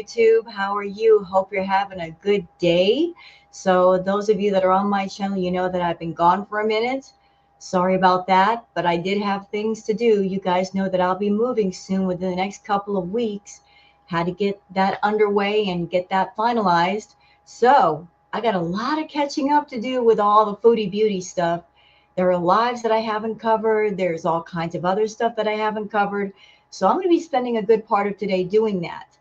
YouTube. How are you? Hope you're having a good day. So those of you that are on my channel, you know that I've been gone for a minute. Sorry about that, but I did have things to do. You guys know that I'll be moving soon within the next couple of weeks. Had to get that underway and get that finalized. So I got a lot of catching up to do with all the foodie beauty stuff. There are lives that I haven't covered. There's all kinds of other stuff that I haven't covered. So I'm going to be spending a good part of today doing that.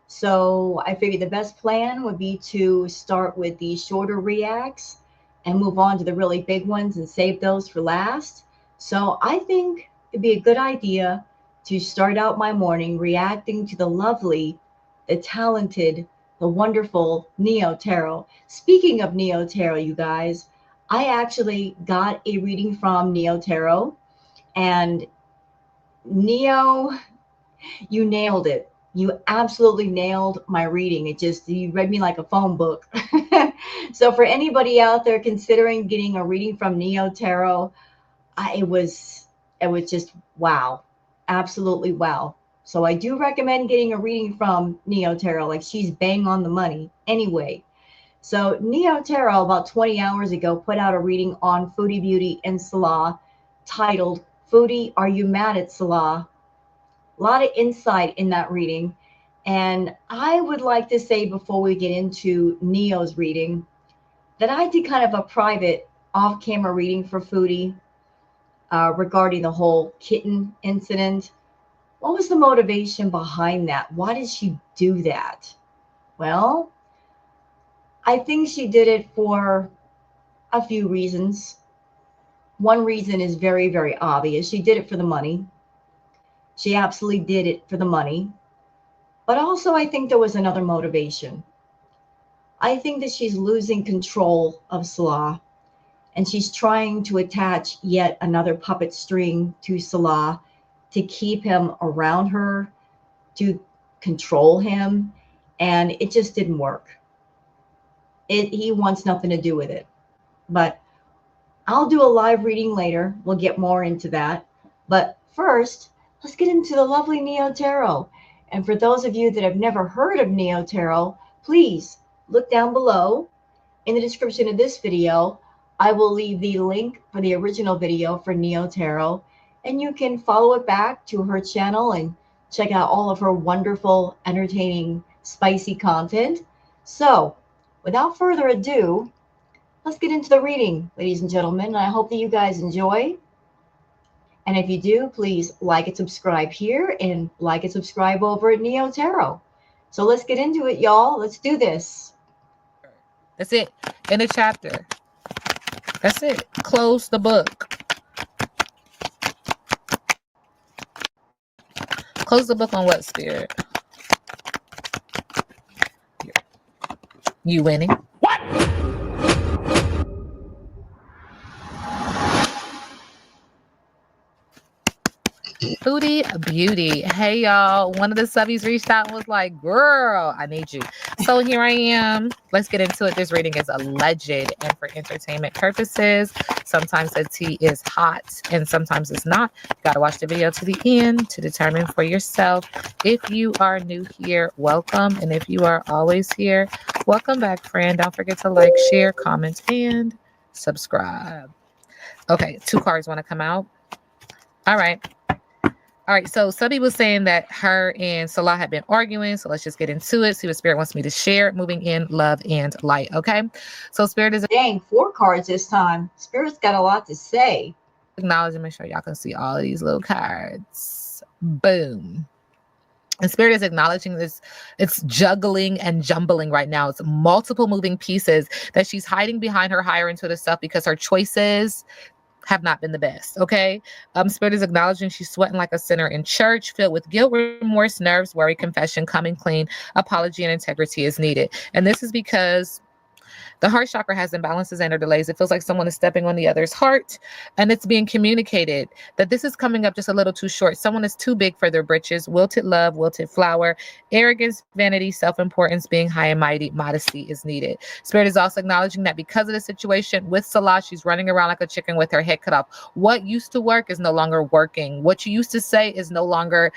So I figured the best plan would be to start with the shorter reacts and move on to the really big ones and save those for last. So I think it'd be a good idea to start out my morning reacting to the lovely, the talented, the wonderful Neo Tarot. Speaking of Neo Tarot, you guys, I actually got a reading from Neo Tarot, and Neo, you nailed it. You absolutely nailed my reading. You read me like a phone book. So for anybody out there considering getting a reading from Neo Tarot, it was just wow. Absolutely wow. So I do recommend getting a reading from Neo Tarot. Like, she's bang on the money. Anyway, so Neo Tarot about 20 hours ago put out a reading on Foodie Beauty and Salah titled, Foodie, Are You Mad at Salah? A lot of insight in that reading. And I would like to say before we get into Neo's reading that I did kind of a private off-camera reading for Foodie regarding the whole kitten incident. What was the motivation behind that? Why did she do that? Well, I think she did it for a few reasons. One reason is very, very obvious. She did it for the money. She absolutely did it for the money. But also, I think there was another motivation. I think that she's losing control of Salah, and she's trying to attach yet another puppet string to Salah to keep him around her, to control him, and it just didn't work. He wants nothing to do with it. But I'll do a live reading later. We'll get more into that. But first, let's get into the lovely Neo Tarot. And for those of you that have never heard of Neo Tarot, please look down below in the description of this video. I will leave the link for the original video for Neo Tarot, and you can follow it back to her channel and check out all of her wonderful, entertaining, spicy content. So, without further ado, let's get into the reading, ladies and gentlemen. And I hope that you guys enjoy. And if you do, please like and subscribe here and like and subscribe over at Neo Tarot. So let's get into it, y'all. Let's do this. That's it. In the chapter. That's it. Close the book. Close the book on what, Spirit? You winning? What? Foodie Beauty. Hey, y'all. One of the subbies reached out and was like, girl, I need you. So here I am. Let's get into it. This reading is alleged and for entertainment purposes. Sometimes the tea is hot and sometimes it's not. You got to watch the video to the end to determine for yourself. If you are new here, welcome. And if you are always here, welcome back, friend. Don't forget to like, share, comment, and subscribe. Okay, 2 cards want to come out. All right. All right, so Subby was saying that her and Salah had been arguing, so let's just get into it, see what Spirit wants me to share. Moving in love and light, okay? So Spirit is... Dang, 4 cards this time. Spirit's got a lot to say. Acknowledge and make sure y'all can see all of these little cards. Boom. And Spirit is acknowledging this. It's juggling and jumbling right now. It's multiple moving pieces that she's hiding behind her higher intuitive self because her choices have not been the best, okay? Spirit is acknowledging she's sweating like a sinner in church, filled with guilt, remorse, nerves, worry, confession, coming clean, apology, and integrity is needed. And this is because the heart chakra has imbalances and or delays. It feels like someone is stepping on the other's heart, and it's being communicated that this is coming up just a little too short. Someone is too big for their britches. Wilted love, wilted flower, arrogance, vanity, self-importance, being high and mighty, modesty is needed. Spirit is also acknowledging that because of the situation with Salah, she's running around like a chicken with her head cut off. What used to work is no longer working. What you used to say is no longer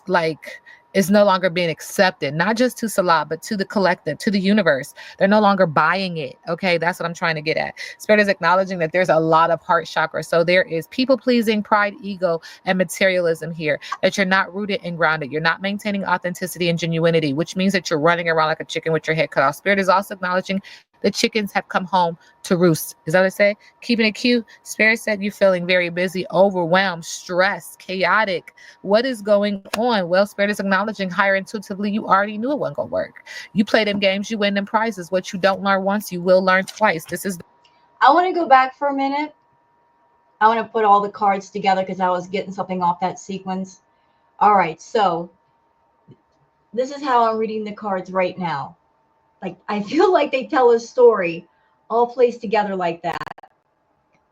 like is no longer being accepted, not just to Salah, but to the collective, to the universe. They're no longer buying it. Okay, that's what I'm trying to get at. Spirit is acknowledging that there's a lot of heart chakra. So there is people pleasing, pride, ego, and materialism here, that you're not rooted and grounded. You're not maintaining authenticity and genuinity, which means that you're running around like a chicken with your head cut off. Spirit is also acknowledging the chickens have come home to roost. Is that what I say? Keeping it cute. Spirit said you're feeling very busy, overwhelmed, stressed, chaotic. What is going on? Well, Spirit is acknowledging higher intuitively. You already knew it wasn't going to work. You play them games, you win them prizes. What you don't learn once, you will learn twice. This is. I want to go back for a minute. I want to put all the cards together because I was getting something off that sequence. All right, so this is how I'm reading the cards right now. Like, I feel like they tell a story all placed together like that.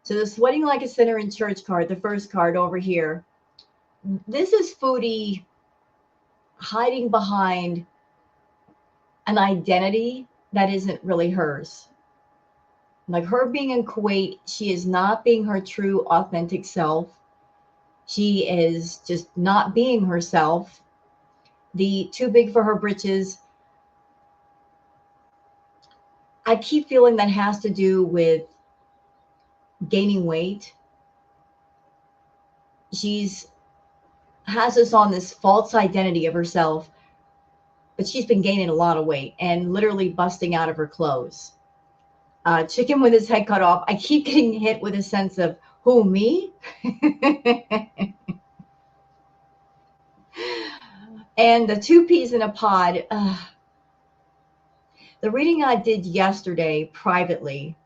So the sweating like a sinner in church card, the first card over here. This is Foodie hiding behind an identity that isn't really hers. Like her being in Kuwait, she is not being her true, authentic self. She is just not being herself. The too big for her britches. I keep feeling that has to do with gaining weight. She's has us on this false identity of herself, but she's been gaining a lot of weight and literally busting out of her clothes. Chicken with his head cut off. I keep getting hit with a sense of, who, me? And the two peas in a pod. The reading I did yesterday privately,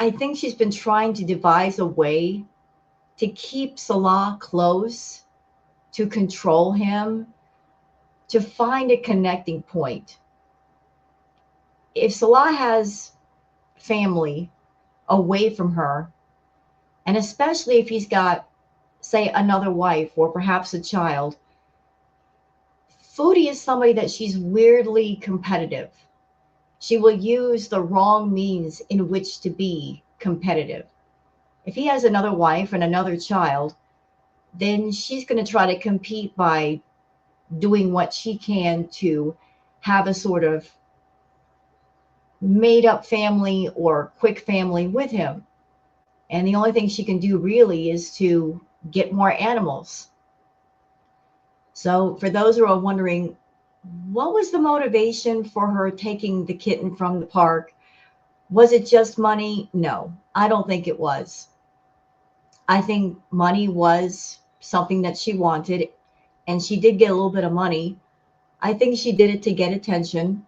I think she's been trying to devise a way to keep Salah close, to control him, to find a connecting point. If Salah has family away from her, and especially if he's got, say, another wife or perhaps a child, Foodie is somebody that she's weirdly competitive. She will use the wrong means in which to be competitive. If he has another wife and another child, then she's going to try to compete by doing what she can to have a sort of made up family or quick family with him. And the only thing she can do really is to get more animals. So for those who are wondering, what was the motivation for her taking the kitten from the park? Was it just money? No, I don't think it was. I think money was something that she wanted, and she did get a little bit of money. I think she did it to get attention.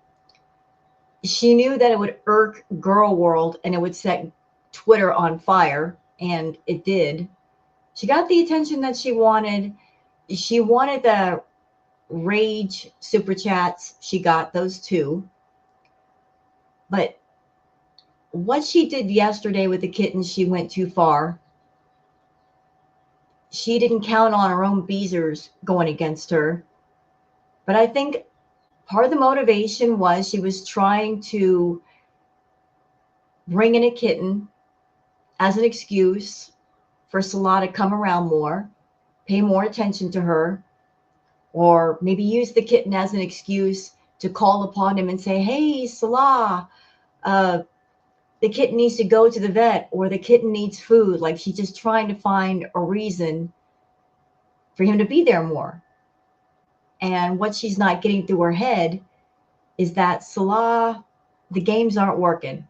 She knew that it would irk Girl World and it would set Twitter on fire, and it did. She got the attention that she wanted. She wanted the rage super chats. She got those too. But what she did yesterday with the kittens, she went too far. She didn't count on her own beezers going against her. But I think part of the motivation was she was trying to bring in a kitten as an excuse for Salah to come around more, pay more attention to her, or maybe use the kitten as an excuse to call upon him and say, hey, Salah, the kitten needs to go to the vet, or the kitten needs food. Like she's just trying to find a reason for him to be there more. And what she's not getting through her head is that Salah, the games aren't working.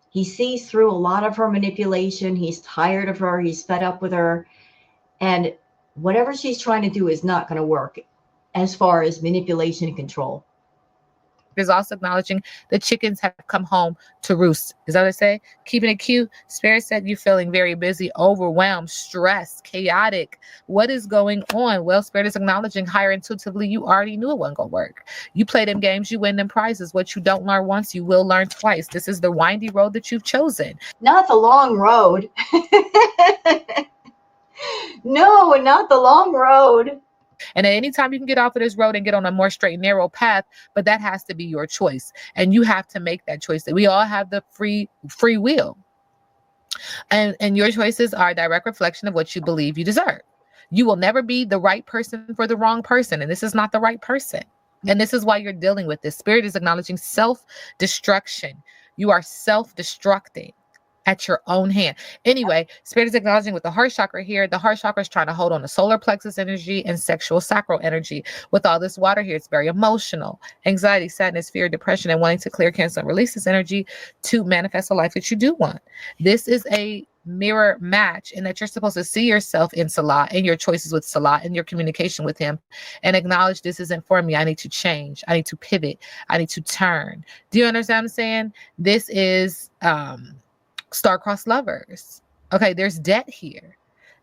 He sees through a lot of her manipulation. He's tired of her. He's fed up with her. And whatever she's trying to do is not going to work as far as manipulation and control. Is also acknowledging the chickens have come home to roost. Is that what I say? Keeping it cute. Spirit said you're feeling very busy, overwhelmed, stressed, chaotic. What is going on? Well, Spirit is acknowledging higher intuitively. You already knew it wasn't going to work. You play them games, you win them prizes. What you don't learn once, you will learn twice. This is the windy road that you've chosen. Not the long road. No, not the long road. And at any time you can get off of this road and get on a more straight and narrow path, but that has to be your choice. And you have to make that choice. That we all have the free will. And your choices are a direct reflection of what you believe you deserve. You will never be the right person for the wrong person. And this is not the right person. And this is why you're dealing with this. Spirit is acknowledging self-destruction. You are self-destructing at your own hand. Anyway, Spirit is acknowledging with the heart chakra here. The heart chakra is trying to hold on to solar plexus energy and sexual sacral energy. With all this water here, it's very emotional. Anxiety, sadness, fear, depression, and wanting to clear, cancel, and release this energy to manifest a life that you do want. This is a mirror match in that you're supposed to see yourself in Salah and your choices with Salah and your communication with him and acknowledge this isn't for me. I need to change. I need to pivot. I need to turn. Do you understand what I'm saying? This is star-crossed lovers. Okay, there's debt here.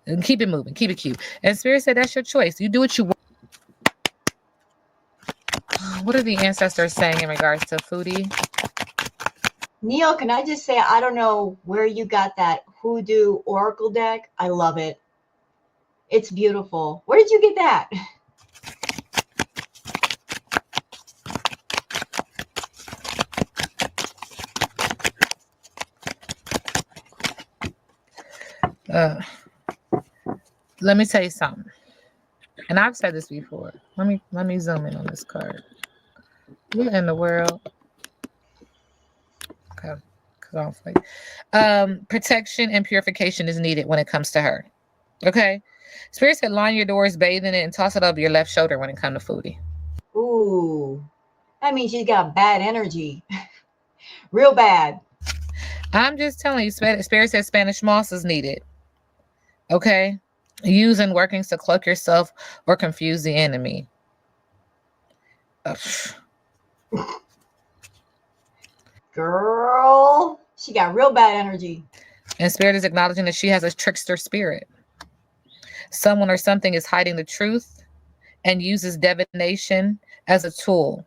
And keep it moving. Keep it cute. And Spirit said that's your choice. You do what you want. What are the ancestors saying in regards to Foodie? Neil, can I just say, I don't know where you got that hoodoo oracle deck. I love it. It's beautiful. Where did you get that? Let me tell you something. And I've said this before. Let me zoom in on this card. What in the world? Okay. Protection and purification is needed when it comes to her. Okay. Spirit said line your doors, bathe in it, and toss it over your left shoulder when it comes to Foodie. Ooh. That means she's got bad energy. Real bad. I'm just telling you, Spirit said Spanish moss is needed. Okay. Using workings to cloak yourself or confuse the enemy. Ugh. Girl, she got real bad energy. And Spirit is acknowledging that she has a trickster spirit. Someone or something is hiding the truth and uses divination as a tool.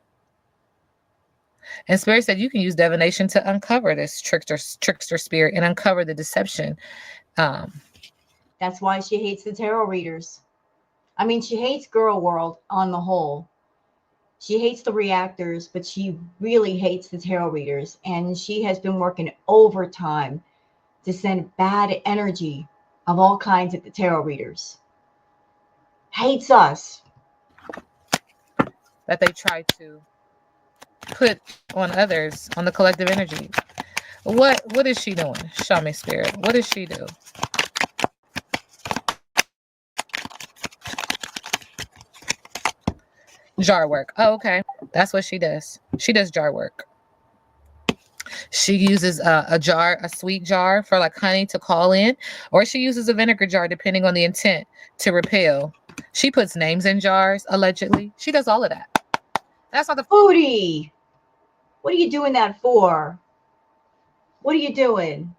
And Spirit said you can use divination to uncover this trickster spirit and uncover the deception. That's why she hates the tarot readers. I mean, she hates girl world on the whole. She hates the reactors, but she really hates the tarot readers. And she has been working overtime to send bad energy of all kinds at the tarot readers. Hates us. That they try to put on others, on the collective energy. What is she doing? Show me, Spirit. What does she do? Jar work. Oh, okay. That's what she does. She does jar work. She uses a sweet jar for like honey to call in, or she uses a vinegar jar depending on the intent to repel. She puts names in jars, allegedly. She does all of that. That's not the Foodie. What are you doing that for? What are you doing?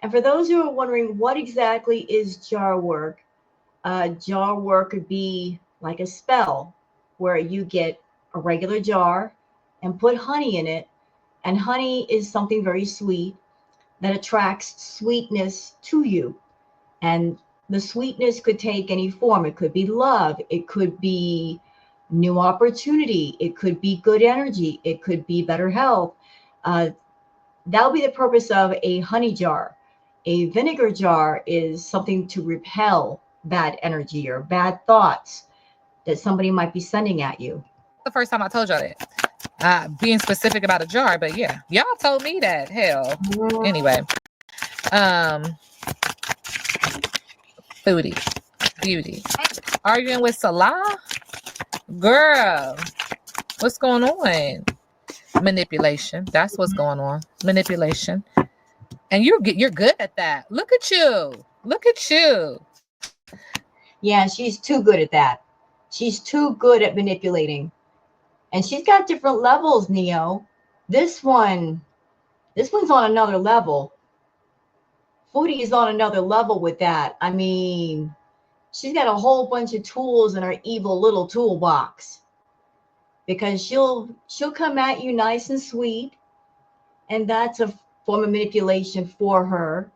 And for those who are wondering, what exactly is jar work? Jar work could be like a spell where you get a regular jar and put honey in it. And honey is something very sweet that attracts sweetness to you. And the sweetness could take any form. It could be love. It could be new opportunity. It could be good energy. It could be better health. That'll be the purpose of a honey jar. A vinegar jar is something to repel bad energy or bad thoughts that somebody might be sending at you. The first time I told y'all that. Being specific about a jar, but yeah, y'all told me that. Hell. Anyway. Foodie. Beauty. Arguing with Salah? Girl. What's going on? Manipulation. That's what's going on. Manipulation. And you're good at that. Look at you. Look at you. Yeah, she's too good at that. She's too good at manipulating. And she's got different levels, Neo. This one's on another level. Foodie is on another level with that. I mean, she's got a whole bunch of tools in her evil little toolbox. Because she'll come at you nice and sweet, and that's a form of manipulation for her.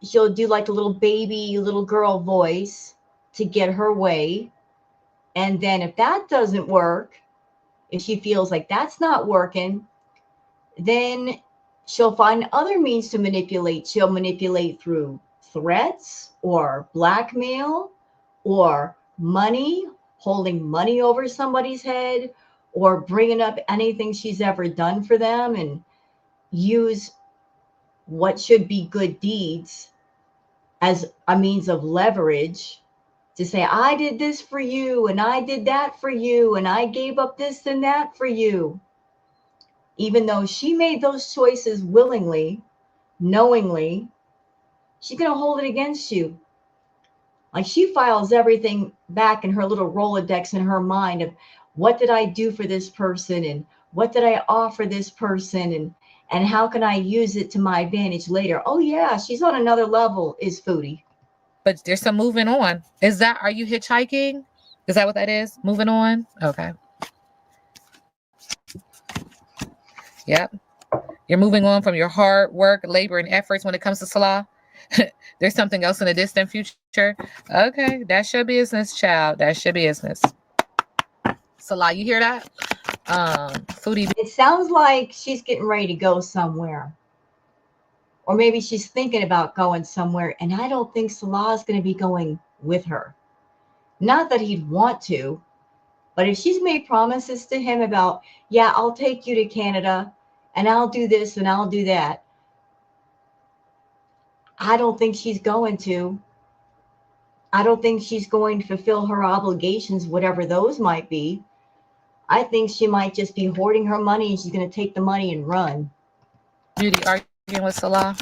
She'll do like a little baby, little girl voice to get her way. And then if that doesn't work, if she feels like that's not working, then she'll find other means to manipulate. She'll manipulate through threats or blackmail or money, holding money over somebody's head, or bringing up anything she's ever done for them and use what should be good deeds as a means of leverage to say, I did this for you, and I did that for you, and I gave up this and that for you. Even though she made those choices willingly, knowingly, she's going to hold it against you. Like she files everything back in her little Rolodex in her mind of what did I do for this person and what did I offer this person and how can I use it to my advantage later? Oh yeah, she's on another level, is Foodie. But there's some moving on. Are you hitchhiking? Is that what that is? Moving on? Okay. Yep. You're moving on from your hard work, labor, and efforts when it comes to Salah. There's something else in the distant future. Okay, that's your business, child. That's your business. Salah, you hear that? Foodie. It sounds like she's getting ready to go somewhere. Or maybe she's thinking about going somewhere, and I don't think Salah is going to be going with her. Not that he'd want to, but if she's made promises to him about, yeah, I'll take you to Canada and I'll do this and I'll do that, I don't think she's going to. I don't think she's going to fulfill her obligations, whatever those might be. I think she might just be hoarding her money and she's going to take the money and run. Beauty arguing with Salah.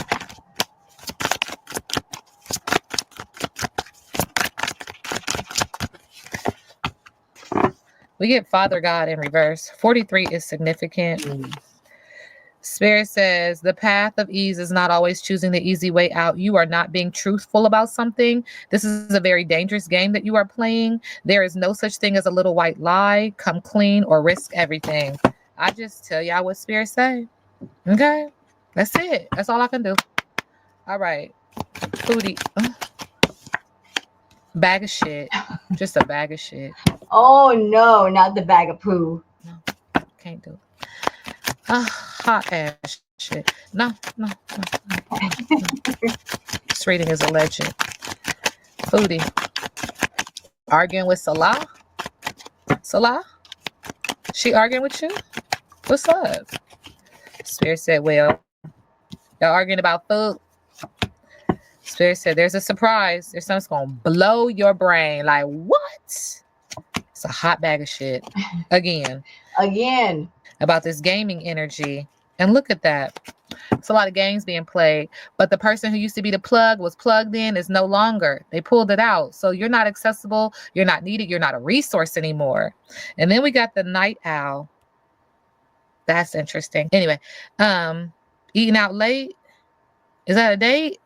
We get Father God in reverse. 43 is significant. Spirit says the path of ease is not always choosing the easy way out. You are not being truthful about something. This is a very dangerous game that you are playing. There is no such thing as a little white lie. Come clean or risk everything. I just tell y'all what Spirit say. Okay? That's it. That's all I can do. All right. Foodie. Bag of shit. Just a bag of shit. Oh no, not the bag of poo. No, can't do it. Hot ass shit. No. This reading is a legend. Foodie. Arguing with Salah? Salah? She arguing with you? What's up? Spirit said, well, y'all arguing about food? Spirit said, there's a surprise. There's something that's going to blow your brain. Like, what? It's a hot bag of shit. Again. About this gaming energy. And look at that. It's a lot of games being played. But the person who used to be the plug was plugged in is no longer. They pulled it out. So you're not accessible. You're not needed. You're not a resource anymore. And then we got the night owl. That's interesting. Anyway, eating out late. Is that a date?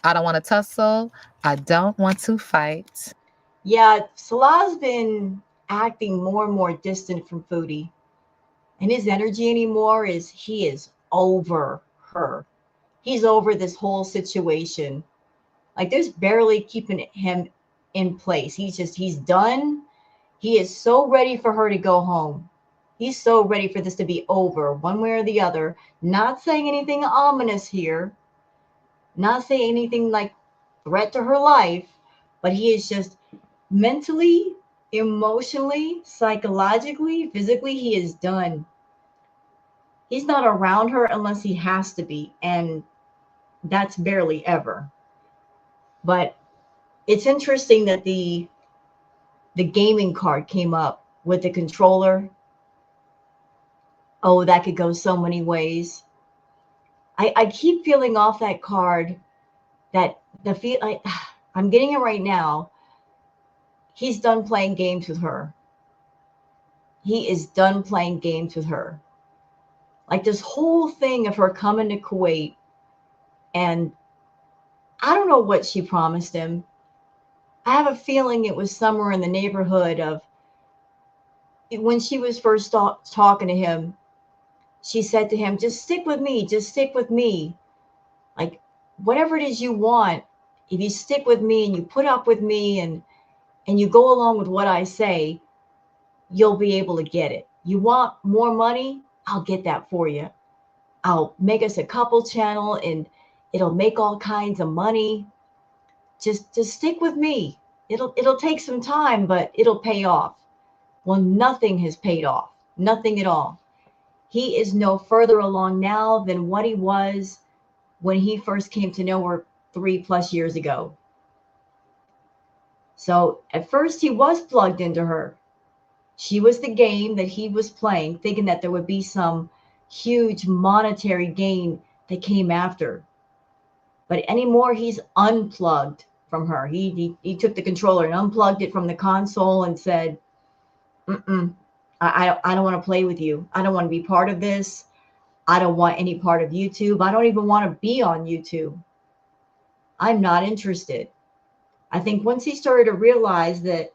I don't want to tussle. I don't want to fight. Yeah, Salah's been acting more and more distant from Foodie. And his energy anymore is he is over her. He's over this whole situation. Like there's barely keeping him in place. He's done. He is so ready for her to go home. He's so ready for this to be over one way or the other. Not saying anything ominous here. Not saying anything like threat to her life, but he is just mentally, emotionally, psychologically, physically, he is done. He's not around her unless he has to be, and that's barely ever. But it's interesting that the gaming card came up with the controller. Oh, that could go so many ways. I keep feeling off that card that I'm getting it right now. He's done playing games with her. He is done playing games with her. Like this whole thing of her coming to Kuwait, and I don't know what she promised him. I have a feeling it was somewhere in the neighborhood of when she was first talking to him. She said to him, just stick with me. Just stick with me. Like whatever it is you want, if you stick with me and you put up with me and you go along with what I say, you'll be able to get it. You want more money? I'll get that for you. I'll make us a couple channel and it'll make all kinds of money. Just stick with me. It'll take some time, but it'll pay off. Well, nothing has paid off. Nothing at all. He is no further along now than what he was when he first came to know her 3+ years ago. So at first he was plugged into her. She was the game that he was playing, thinking that there would be some huge monetary gain that came after. But anymore, he's unplugged from her. He took the controller and unplugged it from the console and said, "Mm-mm, I don't want to play with you. I don't want to be part of this. I don't want any part of YouTube. I don't even want to be on YouTube. I'm not interested." I think once he started to realize that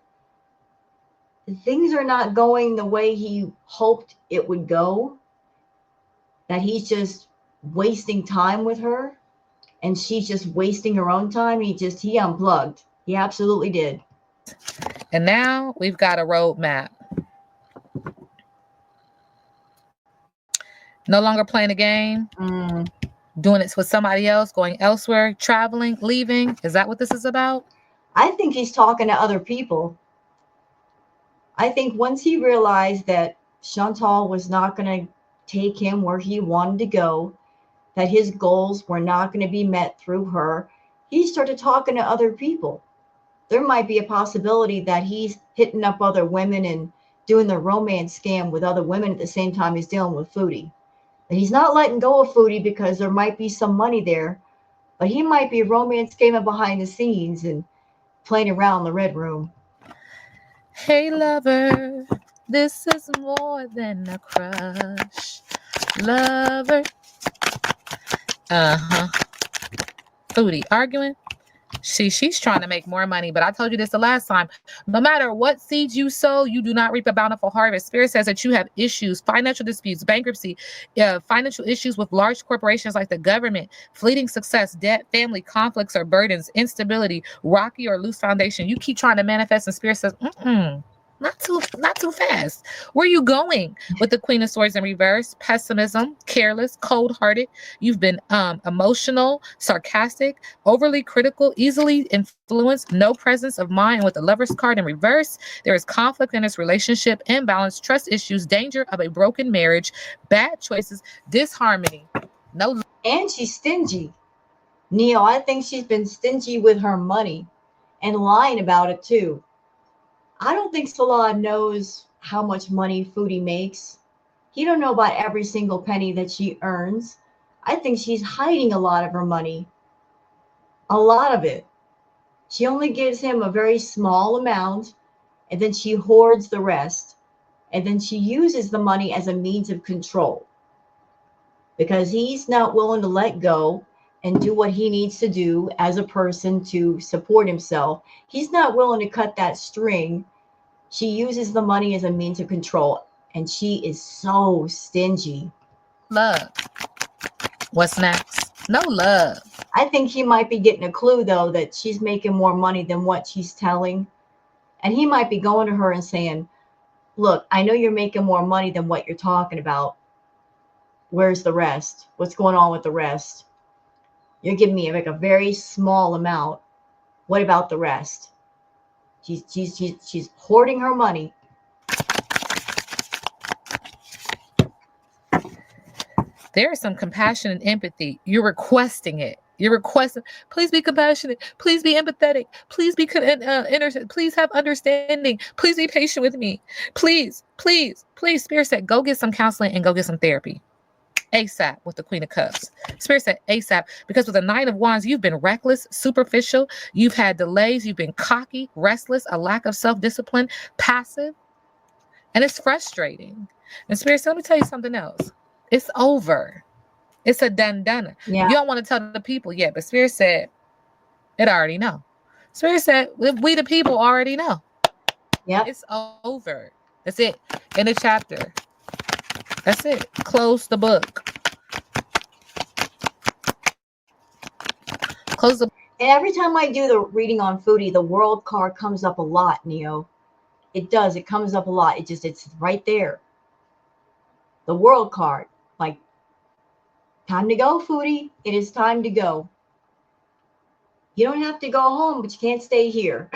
things are not going the way he hoped it would go, that he's just wasting time with her and she's just wasting her own time, he unplugged. He absolutely did. And now we've got a roadmap. No longer playing a game, doing it with somebody else, going elsewhere, traveling, leaving. Is that what this is about? I think he's talking to other people. I think once he realized that Chantal was not going to take him where he wanted to go, that his goals were not going to be met through her, he started talking to other people. There might be a possibility that he's hitting up other women and doing the romance scam with other women at the same time he's dealing with Foodie. That he's not letting go of Foodie because there might be some money there, but he might be romance scamming behind the scenes and playing around the red room. Hey lover, this is more than a crush. Lover. Foodie arguing. She's trying to make more money, but I told you this the last time. No matter what seeds you sow, you do not reap a bountiful harvest. Spirit says that you have issues, financial disputes, bankruptcy, financial issues with large corporations like the government, fleeting success, debt, family conflicts or burdens, instability, rocky or loose foundation. You keep trying to manifest, and Spirit says, not too fast. Where are you going with the Queen of Swords in reverse? Pessimism, careless, cold-hearted. You've been emotional, sarcastic, overly critical, easily influenced, no presence of mind. With the Lover's card in reverse, there is conflict in this relationship, imbalance, trust issues, danger of a broken marriage, bad choices, disharmony. No. And she's stingy. Neo, I think she's been stingy with her money and lying about it too. I don't think Salah knows how much money Foodie makes. He don't know about every single penny that she earns. I think she's hiding a lot of her money. A lot of it. She only gives him a very small amount and then she hoards the rest. And then she uses the money as a means of control because he's not willing to let go and do what he needs to do as a person to support himself. He's not willing to cut that string. She uses the money as a means of control, and she is so stingy. Love. What's next? No love. I think he might be getting a clue, though, that she's making more money than what she's telling. And he might be going to her and saying, "Look, I know you're making more money than what you're talking about. Where's the rest? What's going on with the rest? You're giving me like a very small amount. What about the rest?" She's hoarding her money. There is some compassion and empathy. You're requesting it. You're requesting, please be compassionate. Please be empathetic. Please be please have understanding. Please be patient with me. Please, please, please. Spirit said, go get some counseling and go get some therapy. ASAP with the Queen of Cups. Spirit said ASAP because with the Nine of Wands, you've been reckless, superficial. You've had delays. You've been cocky, restless, a lack of self-discipline, passive. And it's frustrating. And Spirit said, let me tell you something else. It's over. It's a done. Yeah. You don't want to tell the people yet, but Spirit said it already know. Spirit said we the people already know. Yeah. It's over. That's it. In the chapter. That's it. Close the book. Close the. And every time I do the reading on Foodie, the World card comes up a lot, Neo. It does. It comes up a lot. It's right there. The World card. Like, time to go, Foodie. It is time to go. You don't have to go home, but you can't stay here.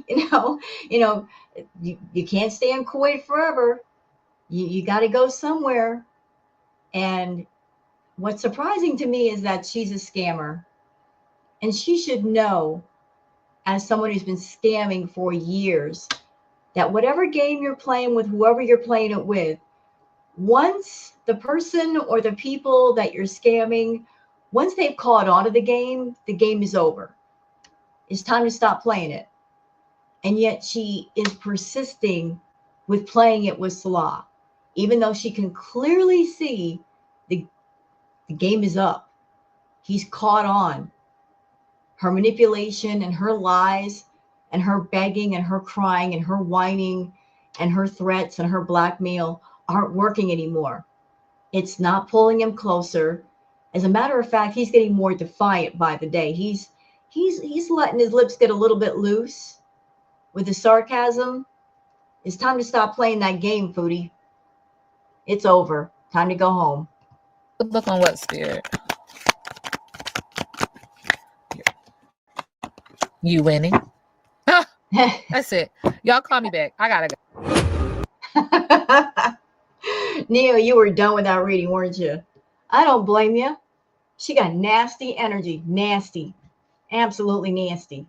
You know, you know, you can't stay in Kuwait forever. You got to go somewhere. And what's surprising to me is that she's a scammer. And she should know, as someone who's been scamming for years, that whatever game you're playing with, whoever you're playing it with, once the person or the people that you're scamming, once they've caught on to the game is over. It's time to stop playing it. And yet she is persisting with playing it with Salah, even though she can clearly see the, the game is up. He's caught on. Her manipulation and her lies and her begging and her crying and her whining and her threats and her blackmail aren't working anymore. It's not pulling him closer. As a matter of fact, he's getting more defiant by the day. He's letting his lips get a little bit loose with the sarcasm. It's time to stop playing that game, Foodie. It's over. Time to go home. Good look on what, Spirit? You winning? That's it. Y'all call me back. I gotta go. Neo, you were done with that reading, weren't you? I don't blame you. She got nasty energy. Nasty. Absolutely nasty.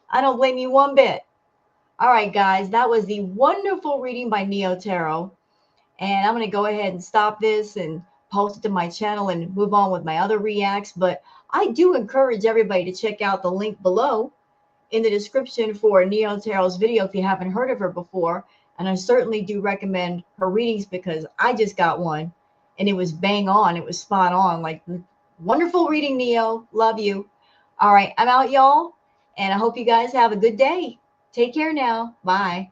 I don't blame you one bit. All right, guys, that was the wonderful reading by Neo Tarot. And I'm going to go ahead and stop this and post it to my channel and move on with my other reacts. But I do encourage everybody to check out the link below in the description for Neo Tarot's video if you haven't heard of her before. And I certainly do recommend her readings because I just got one and it was bang on. It was spot on. Like, wonderful reading, Neo. Love you. All right, I'm out, y'all. And I hope you guys have a good day. Take care now. Bye.